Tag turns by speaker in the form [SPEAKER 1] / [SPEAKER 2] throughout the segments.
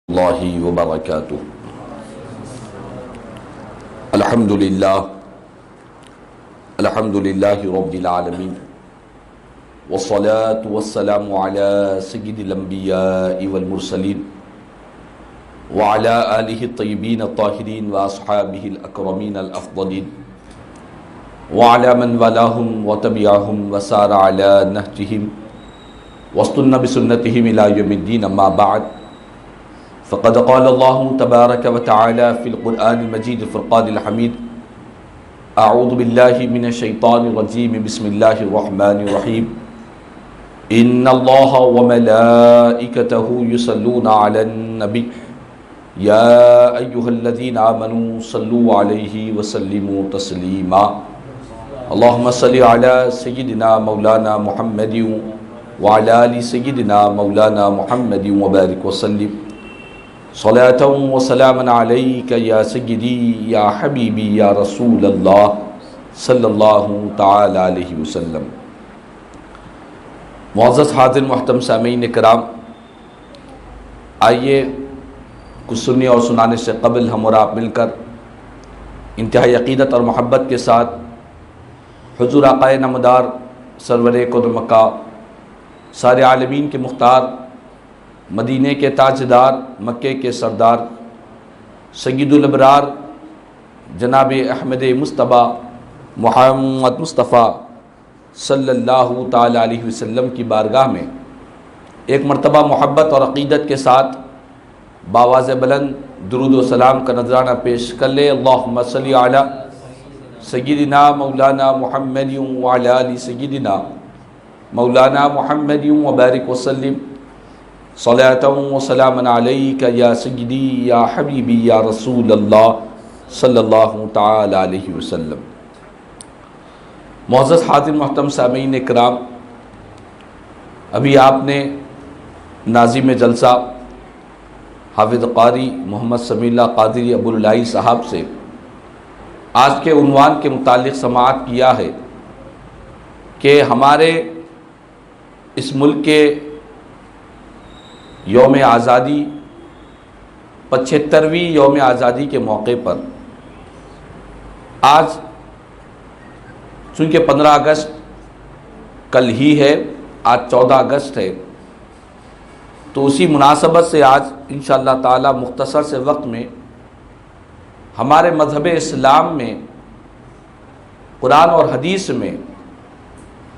[SPEAKER 1] اللہ وبرکاتہ۔ الحمدللہ رب العالمین والصلاة والسلام علی سید الانبیاء والمرسلین وعلی آلہ الطیبین الطاہرین واصحابہ الاکرمین الافضلین وعلی من والاہم وتبعہم وسار علی نہجہم واستنى بسنتہم الی یوم الدین، اما بعد فقد قال اللہ تبارک وتعالی فی القرآن المجید فرقان الحمید: اعوذ باللہ من الشیطان الرجیم، بسم اللہ الرحمن الرحیم۔ ان اللہ وملائکتہ یصلون علی النبی یا ایہا الذین آمنوا صلوا علیہ وسلموا تسلیما۔ اللہم صل علی سیدنا مولانا محمد وعلی آل سیدنا مولانا محمد وبارک وسلم صلاۃ و سلاما علیک یا سیدی یا حبیبی یا رسول اللہ صلی اللہ تعالی علیہ وسلم۔ معزز حاضر محترم سامعین کرام، آئیے کچھ سننے اور سنانے سے قبل ہم اور آپ مل کر انتہائی عقیدت اور محبت کے ساتھ حضور آقا نامدار سرور کون مکہ، سارے عالمین کے مختار، مدینے کے تاجدار، مکے کے سردار، سید الابرار جناب احمد مصطفیٰ محمد مصطفیٰ صلی اللہ تعالی علیہ وسلم کی بارگاہ میں ایک مرتبہ محبت اور عقیدت کے ساتھ بآواز بلند درود و سلام کا نذرانہ پیش کر لے۔ اللہم صلی علی سیدنا مولانا محمد وعلی آل سیدنا مولانا محمد وبارک وسلم صلاۃ و سلاما علیک یا سیدی یا حبیبی یا رسول اللہ صلی اللہ تعالی علیہ وسلم۔ معزز حاضر محترم سامعین کرام، ابھی آپ نے ناظم جلسہ حافظ قاری محمد سمیع اللہ قادری ابو العلائی صاحب سے آج کے عنوان کے متعلق سماعت کیا ہے کہ ہمارے اس ملک کے یوم آزادی 75ویں یوم آزادی کے موقع پر آج چونکہ 15 اگست کل ہی ہے، آج 14 اگست ہے، تو اسی مناسبت سے آج انشاءاللہ تعالی مختصر سے وقت میں ہمارے مذہب اسلام میں قرآن اور حدیث میں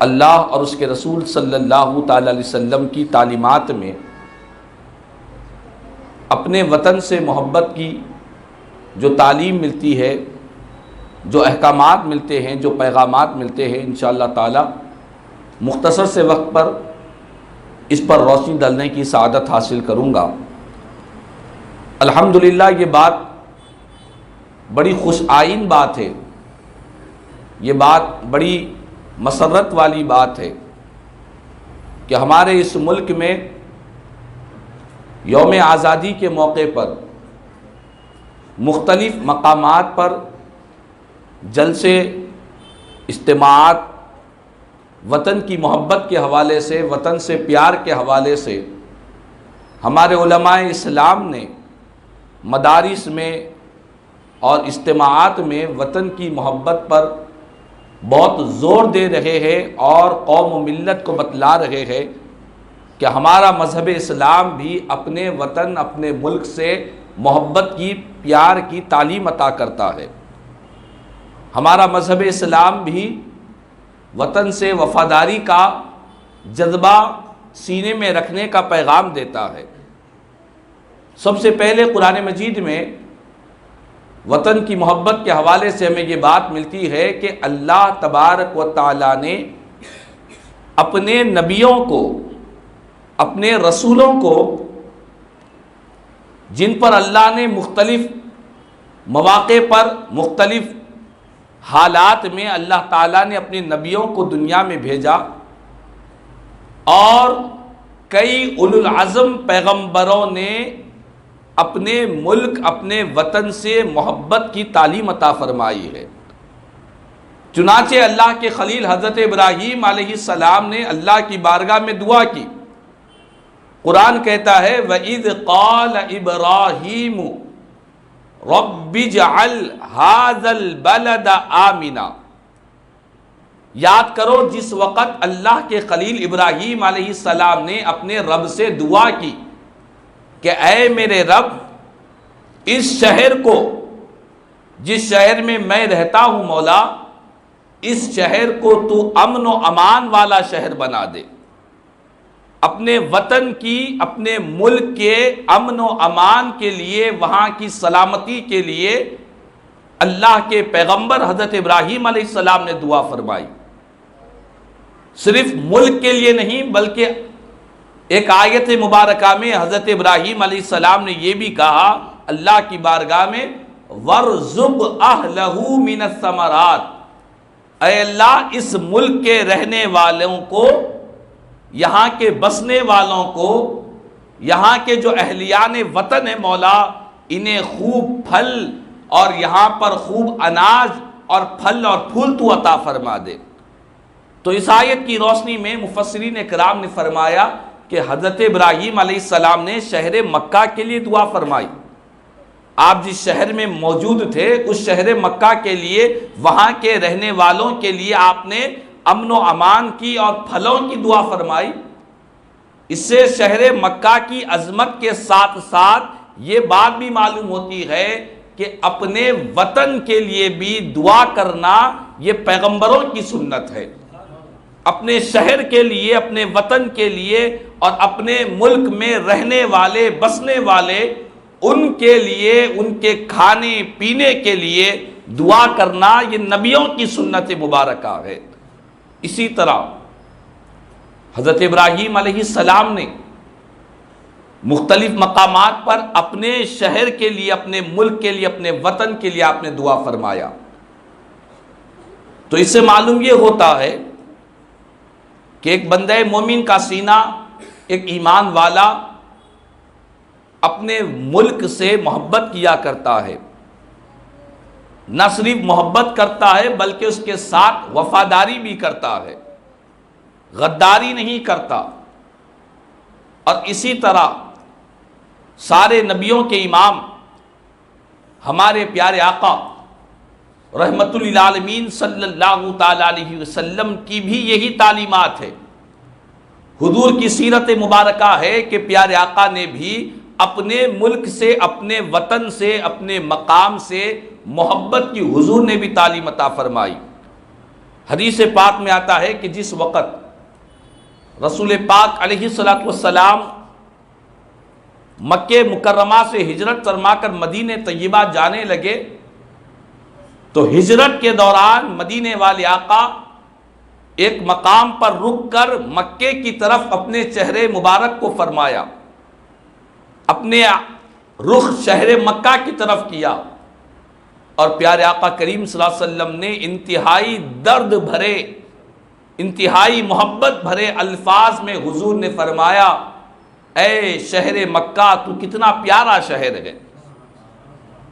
[SPEAKER 1] اللہ اور اس کے رسول صلی اللہ تعالی علیہ وسلم کی تعلیمات میں اپنے وطن سے محبت کی جو تعلیم ملتی ہے، جو احکامات ملتے ہیں، جو پیغامات ملتے ہیں، انشاءاللہ تعالی مختصر سے وقت پر اس پر روشنی ڈالنے کی سعادت حاصل کروں گا۔ الحمدللہ یہ بات بڑی خوش آئین بات ہے، یہ بات بڑی مسرت والی بات ہے کہ ہمارے اس ملک میں یوم آزادی کے موقع پر مختلف مقامات پر جلسے، اجتماعات، وطن کی محبت کے حوالے سے، وطن سے پیار کے حوالے سے ہمارے علماء اسلام نے مدارس میں اور اجتماعات میں وطن کی محبت پر بہت زور دے رہے ہیں اور قوم و ملت کو بتلا رہے ہیں کہ ہمارا مذہب اسلام بھی اپنے وطن، اپنے ملک سے محبت کی، پیار کی تعلیم عطا کرتا ہے۔ ہمارا مذہب اسلام بھی وطن سے وفاداری کا جذبہ سینے میں رکھنے کا پیغام دیتا ہے۔ سب سے پہلے قرآن مجید میں وطن کی محبت کے حوالے سے ہمیں یہ بات ملتی ہے کہ اللہ تبارک و تعالیٰ نے اپنے نبیوں کو، اپنے رسولوں کو، جن پر اللہ نے مختلف مواقع پر، مختلف حالات میں اللہ تعالیٰ نے اپنے نبیوں کو دنیا میں بھیجا، اور کئی اولو العزم پیغمبروں نے اپنے ملک، اپنے وطن سے محبت کی تعلیم عطا فرمائی ہے۔ چنانچہ اللہ کے خلیل حضرت ابراہیم علیہ السلام نے اللہ کی بارگاہ میں دعا کی قرآن کہتا ہے وَإِذْ قَالَ إِبْرَاهِيمُ رَبِّ اجْعَلْ هَذَا الْبَلَدَ آمِنًا، یاد کرو جس وقت اللہ کے خلیل ابراہیم علیہ السلام نے اپنے رب سے دعا کی کہ اے میرے رب، اس شہر کو، جس شہر میں میں رہتا ہوں مولا، اس شہر کو تو امن و امان والا شہر بنا دے، اپنے وطن کی، اپنے ملک کے امن و امان کے لیے، وہاں کی سلامتی کے لیے اللہ کے پیغمبر حضرت ابراہیم علیہ السلام نے دعا فرمائی۔ صرف ملک کے لیے نہیں بلکہ ایک آیت مبارکہ میں حضرت ابراہیم علیہ السلام نے یہ بھی کہا اللہ کی بارگاہ میں وَارْزُقْ أَهْلَهُ مِنَ الثَّمَرَاتِ، اے اللہ اس ملک کے رہنے والوں کو، یہاں کے بسنے والوں کو، یہاں کے جو اہلیان وطن ہیں مولا، انہیں خوب پھل اور یہاں پر خوب اناج اور پھل اور پھول تو عطا فرما دے۔ تو اس آیت کی روشنی میں مفسرین کرام نے فرمایا کہ حضرت ابراہیم علیہ السلام نے شہر مکہ کے لیے دعا فرمائی۔ آپ جس شہر میں موجود تھے اس شہر مکہ کے لیے، وہاں کے رہنے والوں کے لیے آپ نے امن و امان کی اور پھلوں کی دعا فرمائی۔ اس سے شہر مکہ کی عظمت کے ساتھ ساتھ یہ بات بھی معلوم ہوتی ہے کہ اپنے وطن کے لیے بھی دعا کرنا یہ پیغمبروں کی سنت ہے۔ اپنے شہر کے لیے، اپنے وطن کے لیے اور اپنے ملک میں رہنے والے، بسنے والے، ان کے لیے، ان کے کھانے پینے کے لیے دعا کرنا یہ نبیوں کی سنت مبارکہ ہے۔ اسی طرح حضرت ابراہیم علیہ السلام نے مختلف مقامات پر اپنے شہر کے لیے، اپنے ملک کے لیے، اپنے وطن کے لیے آپ نے دعا فرمایا۔ تو اس سے معلوم یہ ہوتا ہے کہ ایک بندہ مومن کا سینہ، ایک ایمان والا اپنے ملک سے محبت کیا کرتا ہے، نہ صرف محبت کرتا ہے بلکہ اس کے ساتھ وفاداری بھی کرتا ہے، غداری نہیں کرتا۔ اور اسی طرح سارے نبیوں کے امام ہمارے پیارے آقا رحمت للعالمین صلی اللہ تعالی علیہ وسلم کی بھی یہی تعلیمات ہے۔ حضور کی سیرت مبارکہ ہے کہ پیارے آقا نے بھی اپنے ملک سے، اپنے وطن سے، اپنے مقام سے محبت کی حضور نے بھی تعلیم عطا فرمائی۔ حدیث پاک میں آتا ہے کہ جس وقت رسول پاک علیہ الصلوۃ والسلام مکہ مکرمہ سے ہجرت فرما کر مدینہ طیبہ جانے لگے تو ہجرت کے دوران مدینے والے آقا ایک مقام پر رک کر مکے کی طرف اپنے چہرے مبارک کو فرمایا، اپنے رخ شہر مکہ کی طرف کیا، اور پیارے آقا کریم صلی اللہ علیہ وسلم نے انتہائی درد بھرے، انتہائی محبت بھرے الفاظ میں حضور نے فرمایا اے شہر مکہ، تو کتنا پیارا شہر ہے،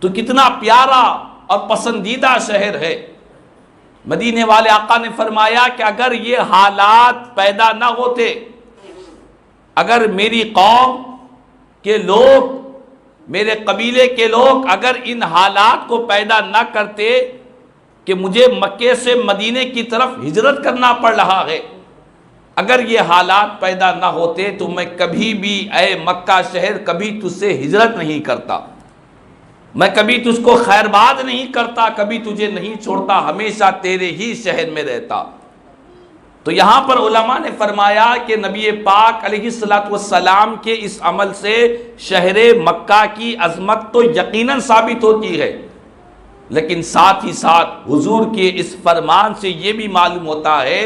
[SPEAKER 1] تو کتنا پیارا اور پسندیدہ شہر ہے۔ مدینے والے آقا نے فرمایا کہ اگر یہ حالات پیدا نہ ہوتے، اگر میری قوم کے لوگ، میرے قبیلے کے لوگ اگر ان حالات کو پیدا نہ کرتے کہ مجھے مکے سے مدینے کی طرف ہجرت کرنا پڑ رہا ہے، اگر یہ حالات پیدا نہ ہوتے تو میں کبھی بھی اے مکہ شہر کبھی تجھ سے ہجرت نہیں کرتا، میں کبھی تجھ کو خیر باد نہیں کرتا، کبھی تجھے نہیں چھوڑتا، ہمیشہ تیرے ہی شہر میں رہتا۔ تو یہاں پر علماء نے فرمایا کہ نبی پاک علیہ الصلوۃ والسلام کے اس عمل سے شہر مکہ کی عظمت تو یقیناً ثابت ہوتی ہے، لیکن ساتھ ہی ساتھ حضور کے اس فرمان سے یہ بھی معلوم ہوتا ہے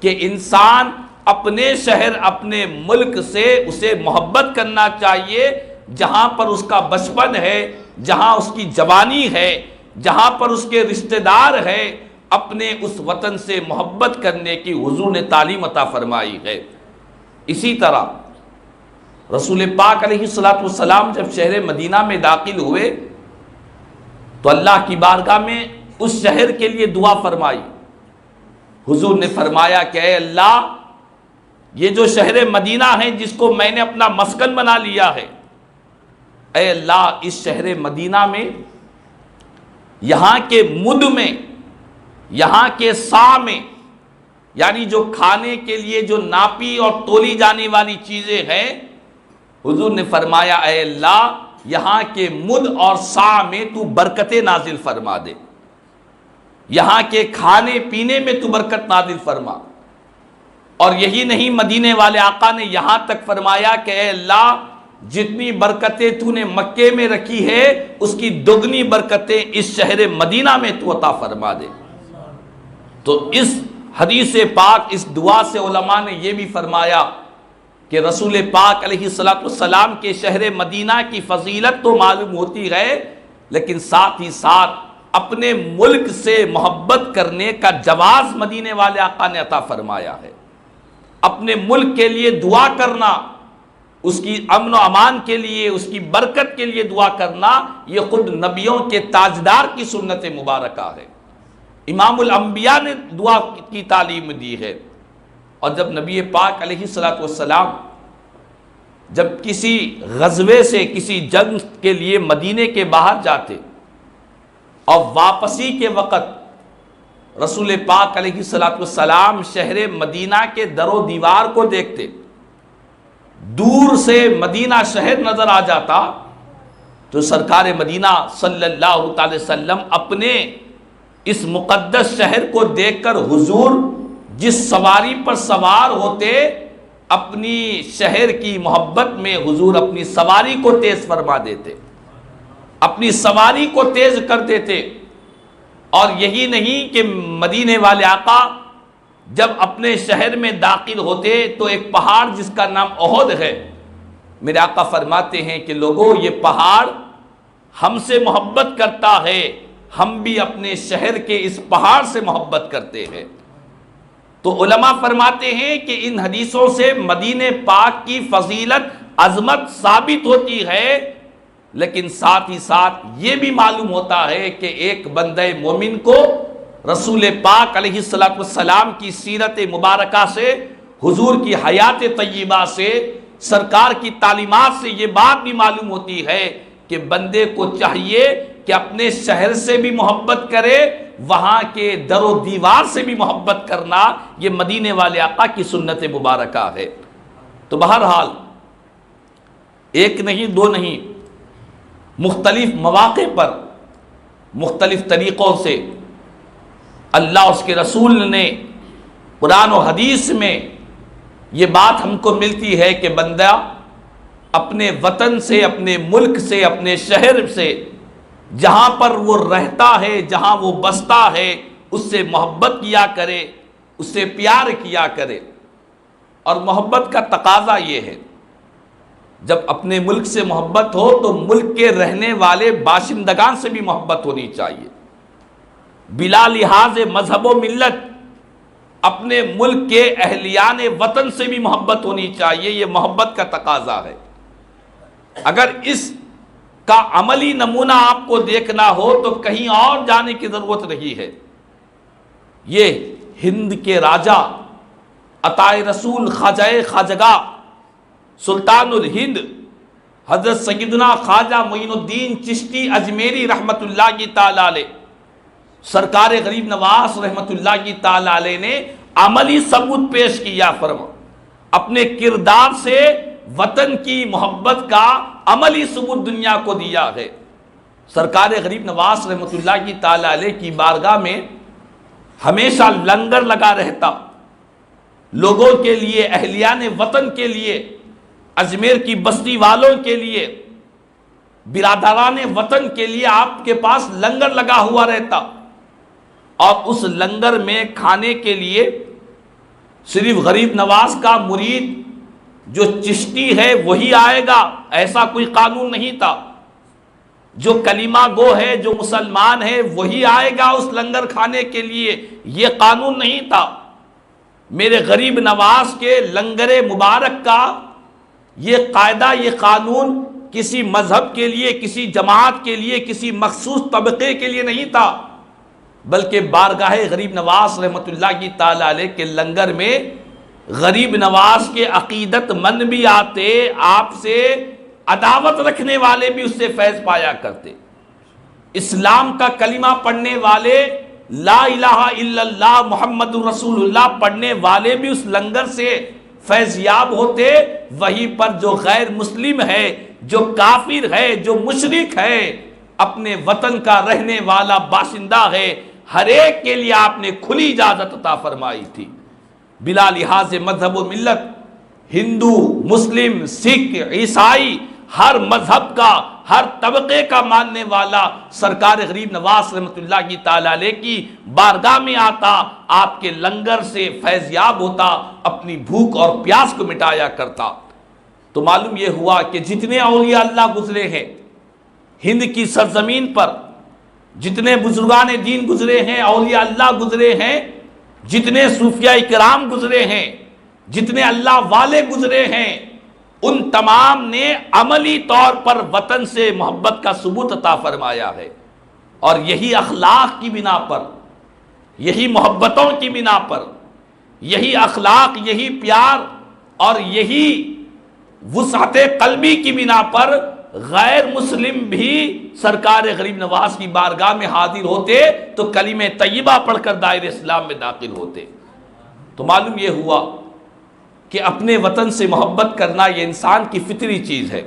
[SPEAKER 1] کہ انسان اپنے شہر، اپنے ملک سے اسے محبت کرنا چاہیے، جہاں پر اس کا بچپن ہے، جہاں اس کی جوانی ہے، جہاں پر اس کے رشتہ دار ہے، اپنے اس وطن سے محبت کرنے کی حضور نے تعلیم عطا فرمائی ہے۔ اسی طرح رسول پاک علیہ الصلوۃ والسلام جب شہر مدینہ میں داخل ہوئے تو اللہ کی بارگاہ میں اس شہر کے لیے دعا فرمائی۔ حضور نے فرمایا کہ اے اللہ، یہ جو شہر مدینہ ہے جس کو میں نے اپنا مسکن بنا لیا ہے، اے اللہ اس شہر مدینہ میں، یہاں کے مد میں، یہاں کے سا میں، یعنی جو کھانے کے لیے جو ناپی اور تولی جانے والی چیزیں ہیں، حضور نے فرمایا اے اللہ یہاں کے مد اور سا میں تو برکتیں نازل فرما دے، یہاں کے کھانے پینے میں تو برکت نازل فرما۔ اور یہی نہیں، مدینے والے آقا نے یہاں تک فرمایا کہ اے اللہ جتنی برکتیں تو نے مکے میں رکھی ہے اس کی دگنی برکتیں اس شہر مدینہ میں تو عطا فرما دے۔ تو اس حدیث پاک، اس دعا سے علماء نے یہ بھی فرمایا کہ رسول پاک علیہ السلام کے شہر مدینہ کی فضیلت تو معلوم ہوتی ہے، لیکن ساتھ ہی ساتھ اپنے ملک سے محبت کرنے کا جواز مدینے والے آقا نے عطا فرمایا ہے۔ اپنے ملک کے لیے دعا کرنا، اس کی امن و امان کے لیے، اس کی برکت کے لیے دعا کرنا، یہ خود نبیوں کے تاجدار کی سنت مبارکہ ہے۔ امام الانبیاء نے دعا کی تعلیم دی ہے۔ اور جب نبی پاک علیہ السلام جب کسی غزوے سے، کسی جنگ کے لیے مدینے کے باہر جاتے اور واپسی کے وقت رسول پاک علیہ السلام شہر مدینہ کے در و دیوار کو دیکھتے، دور سے مدینہ شہر نظر آ جاتا تو سرکار مدینہ صلی اللہ تعالی وسلم اپنے اس مقدس شہر کو دیکھ کر حضور جس سواری پر سوار ہوتے، اپنی شہر کی محبت میں حضور اپنی سواری کو تیز فرما دیتے، اپنی سواری کو تیز کر دیتے۔ اور یہی نہیں کہ مدینے والے آقا جب اپنے شہر میں داخل ہوتے تو ایک پہاڑ جس کا نام احد ہے، میرے آقا فرماتے ہیں کہ لوگوں یہ پہاڑ ہم سے محبت کرتا ہے، ہم بھی اپنے شہر کے اس پہاڑ سے محبت کرتے ہیں۔ تو علماء فرماتے ہیں کہ ان حدیثوں سے مدینے پاک کی فضیلت، عظمت ثابت ہوتی ہے، لیکن ساتھ ہی ساتھ یہ بھی معلوم ہوتا ہے کہ ایک بندہ مومن کو رسول پاک علیہ السلام کی سیرت مبارکہ سے، حضور کی حیات طیبہ سے، سرکار کی تعلیمات سے یہ بات بھی معلوم ہوتی ہے کہ بندے کو چاہیے کہ اپنے شہر سے بھی محبت کرے، وہاں کے در و دیوار سے بھی محبت کرنا، یہ مدینے والے آقا کی سنت مبارکہ ہے۔ تو بہرحال ایک نہیں دو نہیں، مختلف مواقع پر مختلف طریقوں سے اللہ اس کے رسول نے قرآن و حدیث میں یہ بات ہم کو ملتی ہے کہ بندہ اپنے وطن سے، اپنے ملک سے، اپنے شہر سے، جہاں پر وہ رہتا ہے، جہاں وہ بستا ہے، اس سے محبت کیا کرے، اس سے پیار کیا کرے۔ اور محبت کا تقاضا یہ ہے، جب اپنے ملک سے محبت ہو تو ملک کے رہنے والے باشندگان سے بھی محبت ہونی چاہیے، بلا لحاظ مذہب و ملت۔ اپنے ملک کے اہلیان وطن سے بھی محبت ہونی چاہیے، یہ محبت کا تقاضا ہے۔ اگر اس کا عملی نمونہ آپ کو دیکھنا ہو تو کہیں اور جانے کی ضرورت نہیں ہے۔ یہ ہند کے راجہ عطائے رسول خواجہ خواجگاہ سلطان الہند حضرت سیدنا خواجہ معین الدین چشتی اجمیری رحمت اللہ کی تعالی علیہ، سرکار غریب نواز رحمت اللہ کی تعالی علیہ نے عملی ثبوت پیش کیا، فرما اپنے کردار سے وطن کی محبت کا عملی ثبوت دنیا کو دیا ہے۔ سرکار غریب نواز رحمت اللہ کی تعالی علیہ کی بارگاہ میں ہمیشہ لنگر لگا رہتا، لوگوں کے لیے، اہلیان وطن کے لیے، اجمیر کی بستی والوں کے لیے، برادران وطن کے لیے آپ کے پاس لنگر لگا ہوا رہتا۔ اور اس لنگر میں کھانے کے لیے صرف غریب نواز کا مرید جو چشتی ہے وہی آئے گا، ایسا کوئی قانون نہیں تھا۔ جو کلمہ گو ہے، جو مسلمان ہے وہی آئے گا اس لنگر کھانے کے لیے، یہ قانون نہیں تھا۔ میرے غریب نواز کے لنگر مبارک کا یہ قاعدہ، یہ قانون کسی مذہب کے لیے، کسی جماعت کے لیے، کسی مخصوص طبقے کے لیے نہیں تھا، بلکہ بارگاہ غریب نواز رحمت اللہ کی تعالی علیہ کے لنگر میں غریب نواز کے عقیدت مند بھی آتے، آپ سے عداوت رکھنے والے بھی اس سے فیض پایا کرتے، اسلام کا کلمہ پڑھنے والے، لا الہ الا اللہ محمد رسول اللہ پڑھنے والے بھی اس لنگر سے فیض یاب ہوتے۔ وہیں پر جو غیر مسلم ہے، جو کافر ہے، جو مشرک ہے، اپنے وطن کا رہنے والا باشندہ ہے، ہر ایک کے لیے آپ نے کھلی اجازت عطا فرمائی تھی، بلا لحاظ مذہب و ملت، ہندو، مسلم، سکھ، عیسائی، ہر مذہب کا، ہر طبقے کا ماننے والا سرکار غریب نواز رحمۃ اللہ کی تعالی علیہ کی بارگاہ میں آتا، آپ کے لنگر سے فیض یاب ہوتا، اپنی بھوک اور پیاس کو مٹایا کرتا۔ تو معلوم یہ ہوا کہ جتنے اولیاء اللہ گزرے ہیں ہند کی سرزمین پر، جتنے بزرگان دین گزرے ہیں، اولیاء اللہ گزرے ہیں، جتنے صوفیاء کرام گزرے ہیں، جتنے اللہ والے گزرے ہیں، ان تمام نے عملی طور پر وطن سے محبت کا ثبوت عطا فرمایا ہے، اور یہی اخلاق کی بنا پر، یہی محبتوں کی بنا پر، یہی اخلاق، یہی پیار اور یہی وسعت قلبی کی بنا پر غیر مسلم بھی سرکار غریب نواز کی بارگاہ میں حاضر ہوتے تو کلمہ طیبہ پڑھ کر دائرہ اسلام میں داخل ہوتے۔ تو معلوم یہ ہوا کہ اپنے وطن سے محبت کرنا یہ انسان کی فطری چیز ہے،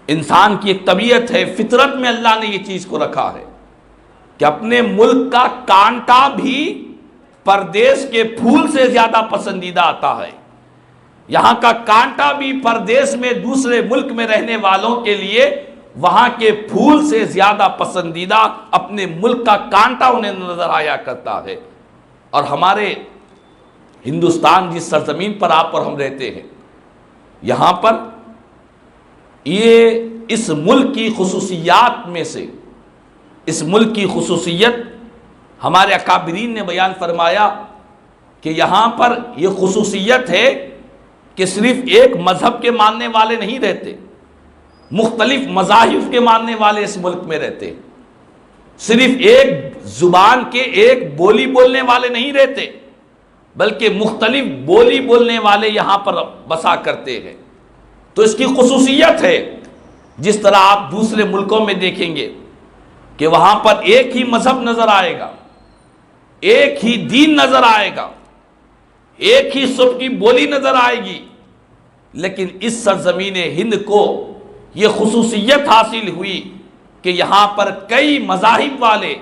[SPEAKER 1] انسان کی ایک طبیعت ہے، فطرت میں اللہ نے یہ چیز کو رکھا ہے کہ اپنے ملک کا کانٹا بھی پردیس کے پھول سے زیادہ پسندیدہ آتا ہے، یہاں کا کانٹا بھی پردیس میں دوسرے ملک میں رہنے والوں کے لیے وہاں کے پھول سے زیادہ پسندیدہ اپنے ملک کا کانٹا انہیں نظر آیا کرتا ہے۔ اور ہمارے ہندوستان جس سرزمین پر آپ اور ہم رہتے ہیں، یہاں پر یہ اس ملک کی خصوصیات میں سے، اس ملک کی خصوصیت ہمارے اکابرین نے بیان فرمایا کہ یہاں پر یہ خصوصیت ہے کہ صرف ایک مذہب کے ماننے والے نہیں رہتے، مختلف مذاہب کے ماننے والے اس ملک میں رہتے، صرف ایک زبان کے ایک بولی بولنے والے نہیں رہتے، بلکہ مختلف بولی بولنے والے یہاں پر بسا کرتے ہیں۔ تو اس کی خصوصیت ہے، جس طرح آپ دوسرے ملکوں میں دیکھیں گے کہ وہاں پر ایک ہی مذہب نظر آئے گا، ایک ہی دین نظر آئے گا، ایک ہی سب کی بولی نظر آئے گی، لیکن اس سرزمین ہند کو یہ خصوصیت حاصل ہوئی کہ یہاں پر کئی مذاہب والے،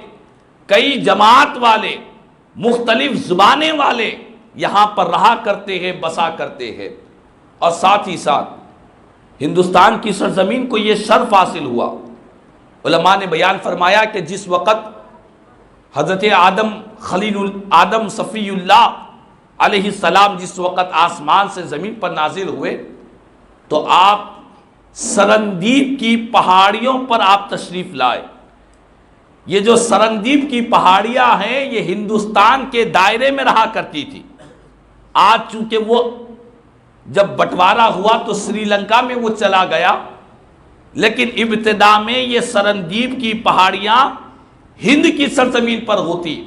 [SPEAKER 1] کئی جماعت والے، مختلف زبانیں والے یہاں پر رہا کرتے ہیں، بسا کرتے ہیں، اور ساتھ ہی ساتھ ہندوستان کی سرزمین کو یہ شرف حاصل ہوا۔ علماء نے بیان فرمایا کہ جس وقت حضرت آدم صفی اللہ علیہ السلام جس وقت آسمان سے زمین پر نازل ہوئے تو آپ سرندیپ کی پہاڑیوں پر آپ تشریف لائے۔ یہ جو سرندیپ کی پہاڑیاں ہیں یہ ہندوستان کے دائرے میں رہا کرتی تھی، آج چونکہ وہ جب بٹوارا ہوا تو سری لنکا میں وہ چلا گیا، لیکن ابتدا میں یہ سرندیپ کی پہاڑیاں ہند کی سرزمین پر ہوتی،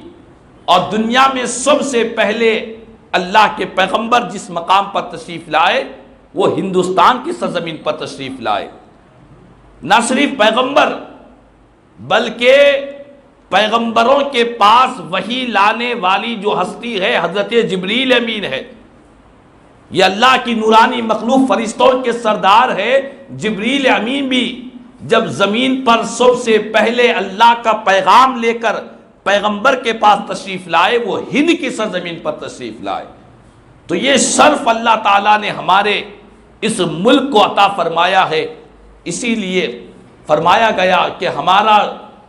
[SPEAKER 1] اور دنیا میں سب سے پہلے اللہ کے پیغمبر جس مقام پر تشریف لائے وہ ہندوستان کی سرزمین پر تشریف لائے۔ نہ صرف پیغمبر بلکہ پیغمبروں کے پاس وحی لانے والی جو ہستی ہے حضرت جبریل امین ہے، یہ اللہ کی نورانی مخلوق فرشتوں کے سردار ہے۔ جبریل امین بھی جب زمین پر سب سے پہلے اللہ کا پیغام لے کر پیغمبر کے پاس تشریف لائے وہ ہند کی سرزمین پر تشریف لائے۔ تو یہ شرف اللہ تعالیٰ نے ہمارے اس ملک کو عطا فرمایا ہے، اسی لیے فرمایا گیا کہ ہمارا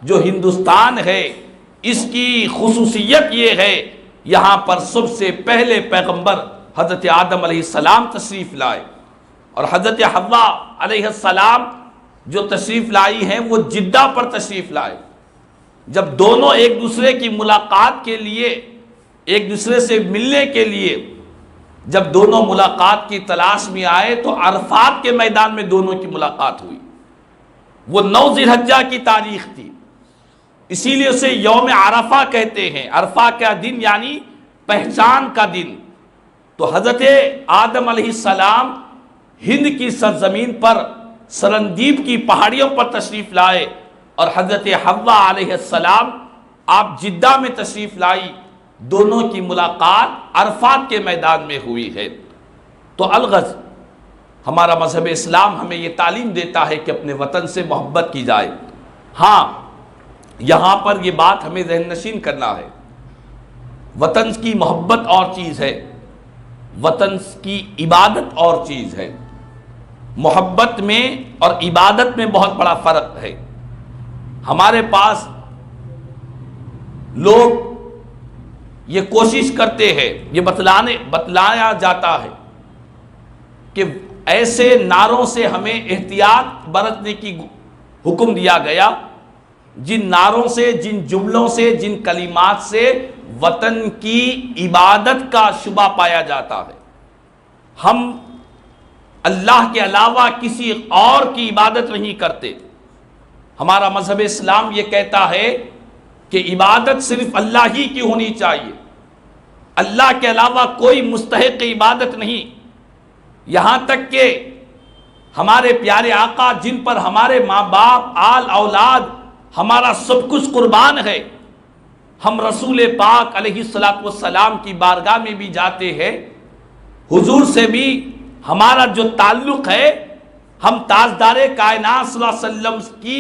[SPEAKER 1] جو ہندوستان ہے اس کی خصوصیت یہ ہے یہاں پر سب سے پہلے پیغمبر حضرت آدم علیہ السلام تشریف لائے، اور حضرت حوا علیہ السلام جو تشریف لائی ہیں وہ جدہ پر تشریف لائے۔ جب دونوں ایک دوسرے کی ملاقات کے لیے، ایک دوسرے سے ملنے کے لیے جب دونوں ملاقات کی تلاش میں آئے تو عرفات کے میدان میں دونوں کی ملاقات ہوئی۔ وہ 9 ذی الحجہ کی تاریخ تھی، اسی لیے اسے یوم عرفہ کہتے ہیں۔ عرفہ کا دن یعنی پہچان کا دن، تو حضرت آدم علیہ السلام ہند کی سرزمین پر سرندیپ کی پہاڑیوں پر تشریف لائے، اور حضرت حوا علیہ السلام آپ جدہ میں تشریف لائی، دونوں کی ملاقات عرفات کے میدان میں ہوئی ہے۔ تو الغرض ہمارا مذہب اسلام ہمیں یہ تعلیم دیتا ہے کہ اپنے وطن سے محبت کی جائے۔ ہاں، یہاں پر یہ بات ہمیں ذہن نشین کرنا ہے، وطن کی محبت اور چیز ہے، وطن کی عبادت اور چیز ہے۔ محبت میں اور عبادت میں بہت بڑا فرق ہے۔ ہمارے پاس لوگ یہ کوشش کرتے ہیں، یہ بتلایا جاتا ہے کہ ایسے نعروں سے ہمیں احتیاط برتنے کی حکم دیا گیا، جن نعروں سے، جن جملوں سے، جن کلمات سے وطن کی عبادت کا شبہ پایا جاتا ہے۔ ہم اللہ کے علاوہ کسی اور کی عبادت نہیں کرتے۔ ہمارا مذہب اسلام یہ کہتا ہے کہ عبادت صرف اللہ ہی کی ہونی چاہیے، اللہ کے علاوہ کوئی مستحق عبادت نہیں۔ یہاں تک کہ ہمارے پیارے آقا، جن پر ہمارے ماں باپ، آل اولاد، ہمارا سب کچھ قربان ہے، ہم رسول پاک علیہ السلام کی بارگاہ میں بھی جاتے ہیں، حضور سے بھی ہمارا جو تعلق ہے، ہم تاجدار کائنات صلی اللہ علیہ وسلم کی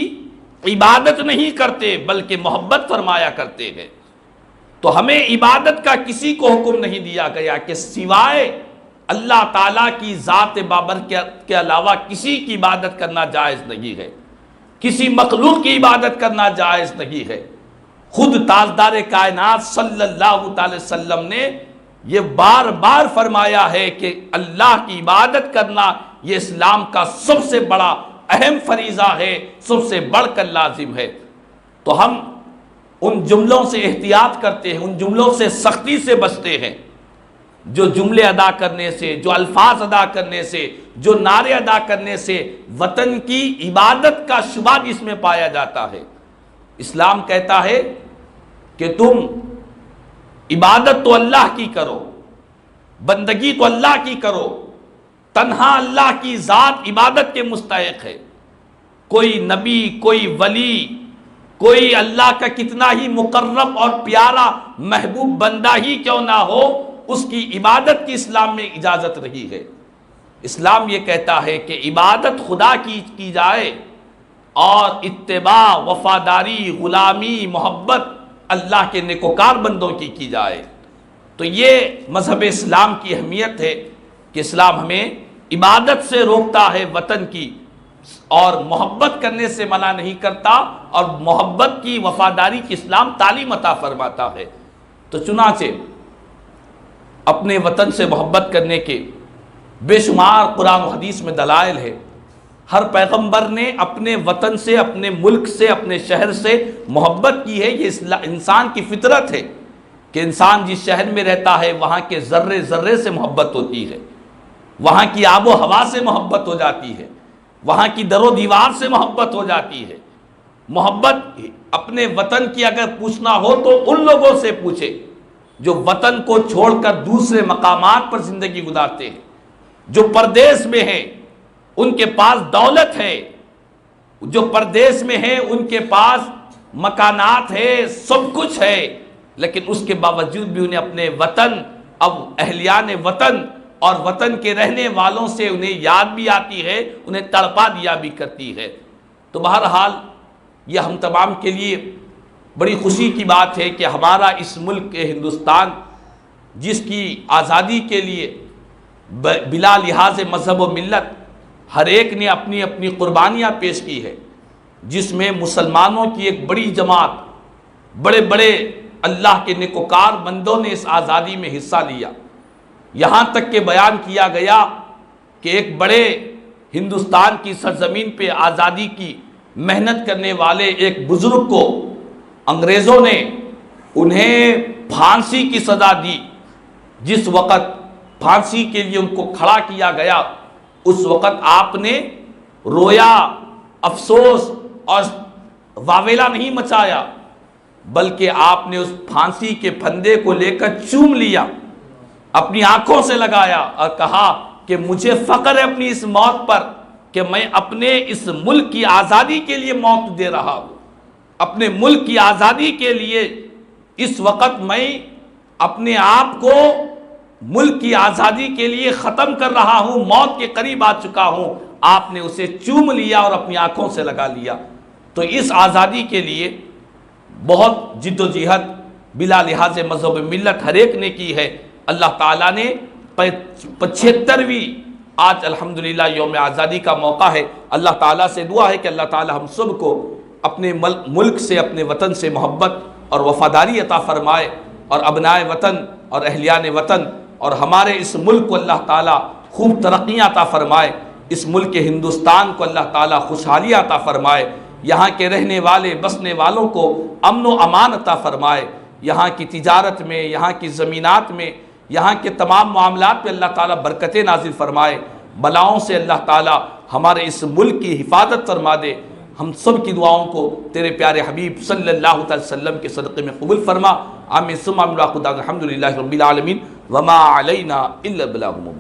[SPEAKER 1] عبادت نہیں کرتے بلکہ محبت فرمایا کرتے ہیں۔ تو ہمیں عبادت کا کسی کو حکم نہیں دیا گیا کہ سوائے اللہ تعالیٰ کی ذات بابرکت کے علاوہ کسی کی عبادت کرنا جائز نہیں ہے، کسی مخلوق کی عبادت کرنا جائز نہیں ہے۔ خود تاجدار کائنات صلی اللہ تعالی وسلم نے یہ بار بار فرمایا ہے کہ اللہ کی عبادت کرنا یہ اسلام کا سب سے بڑا اہم فریضہ ہے، سب سے بڑھ کر لازم ہے۔ تو ہم ان جملوں سے احتیاط کرتے ہیں، ان جملوں سے سختی سے بچتے ہیں، جو جملے ادا کرنے سے، جو الفاظ ادا کرنے سے، جو نعرے ادا کرنے سے وطن کی عبادت کا شبہ جس میں پایا جاتا ہے۔ اسلام کہتا ہے کہ تم عبادت تو اللہ کی کرو، بندگی تو اللہ کی کرو، تنہا اللہ کی ذات عبادت کے مستحق ہے۔ کوئی نبی، کوئی ولی، کوئی اللہ کا کتنا ہی مقرب اور پیارا محبوب بندہ ہی کیوں نہ ہو، اس کی عبادت کی اسلام میں اجازت رہی ہے۔ اسلام یہ کہتا ہے کہ عبادت خدا کی جائے اور اتباع، وفاداری، غلامی، محبت اللہ کے نیکوکار بندوں کی جائے۔ تو یہ مذہب اسلام کی اہمیت ہے کہ اسلام ہمیں عبادت سے روکتا ہے وطن کی، اور محبت کرنے سے منع نہیں کرتا، اور محبت کی، وفاداری کی اسلام تعلیم عطا فرماتا ہے۔ تو چنانچہ اپنے وطن سے محبت کرنے کے بے شمار قرآن و حدیث میں دلائل ہے۔ ہر پیغمبر نے اپنے وطن سے، اپنے ملک سے، اپنے شہر سے محبت کی ہے۔ یہ انسان کی فطرت ہے کہ انسان جس شہر میں رہتا ہے وہاں کے ذرے ذرے سے محبت ہوتی ہے، وہاں کی آب و ہوا سے محبت ہو جاتی ہے، وہاں کی در و دیوار سے محبت ہو جاتی ہے۔ محبت اپنے وطن کی اگر پوچھنا ہو تو ان لوگوں سے پوچھے جو وطن کو چھوڑ کر دوسرے مقامات پر زندگی گزارتے ہیں، جو پردیس میں ہیں، ان کے پاس دولت ہے، جو پردیس میں ہیں ان کے پاس مکانات ہے، سب کچھ ہے، لیکن اس کے باوجود بھی انہیں اپنے وطن، اب اہلیان وطن اور وطن کے رہنے والوں سے انہیں یاد بھی آتی ہے، انہیں تڑپا دیا بھی کرتی ہے۔ تو بہرحال یہ ہم تمام کے لیے بڑی خوشی کی بات ہے کہ ہمارا اس ملک ہندوستان، جس کی آزادی کے لیے بلا لحاظ مذہب و ملت ہر ایک نے اپنی اپنی قربانیاں پیش کی ہے، جس میں مسلمانوں کی ایک بڑی جماعت، بڑے بڑے اللہ کے نیکوکار بندوں نے اس آزادی میں حصہ لیا۔ یہاں تک کہ بیان کیا گیا کہ ایک بڑے ہندوستان کی سرزمین پہ آزادی کی محنت کرنے والے ایک بزرگ کو انگریزوں نے انہیں پھانسی کی سزا دی۔ جس وقت پھانسی کے لیے ان کو کھڑا کیا گیا، اس وقت آپ نے رویا، افسوس اور واویلا نہیں مچایا، بلکہ آپ نے اس پھانسی کے پھندے کو لے کر چوم لیا، اپنی آنکھوں سے لگایا اور کہا کہ مجھے فخر ہے اپنی اس موت پر کہ میں اپنے اس ملک کی آزادی کے لیے موت دے رہا ہوں، اپنے ملک کی آزادی کے لیے اس وقت میں اپنے آپ کو ملک کی آزادی کے لیے ختم کر رہا ہوں، موت کے قریب آ چکا ہوں۔ آپ نے اسے چوم لیا اور اپنی آنکھوں سے لگا لیا۔ تو اس آزادی کے لیے بہت جد و جہد بلا لحاظ مذہب ملت ہر ایک نے کی ہے۔ اللہ تعالیٰ نے 75ویں آج الحمدللہ یوم آزادی کا موقع ہے۔ اللہ تعالیٰ سے دعا ہے کہ اللہ تعالیٰ ہم سب کو اپنے ملک سے، اپنے وطن سے محبت اور وفاداری عطا فرمائے، اور ابنائے وطن اور اہلیان وطن اور ہمارے اس ملک کو اللہ تعالیٰ خوب ترقیاں عطا فرمائے، اس ملک ہندوستان کو اللہ تعالیٰ خوشحالیاں عطا فرمائے، یہاں کے رہنے والے بسنے والوں کو امن و امان عطا فرمائے، یہاں کی تجارت میں، یہاں کی زمینات میں، یہاں کے تمام معاملات میں اللہ تعالیٰ برکتیں نازل فرمائے، بلاؤں سے اللہ تعالیٰ ہمارے اس ملک کی حفاظت فرما دے۔ ہم سب کی دعاؤں کو تیرے پیارے حبیب صلی اللہ علیہ وسلم کے صدقے میں قبول فرما۔ آمین ثم آمین۔ الحمدللہ رب العالمین وما علینا الا البلاغ المبین۔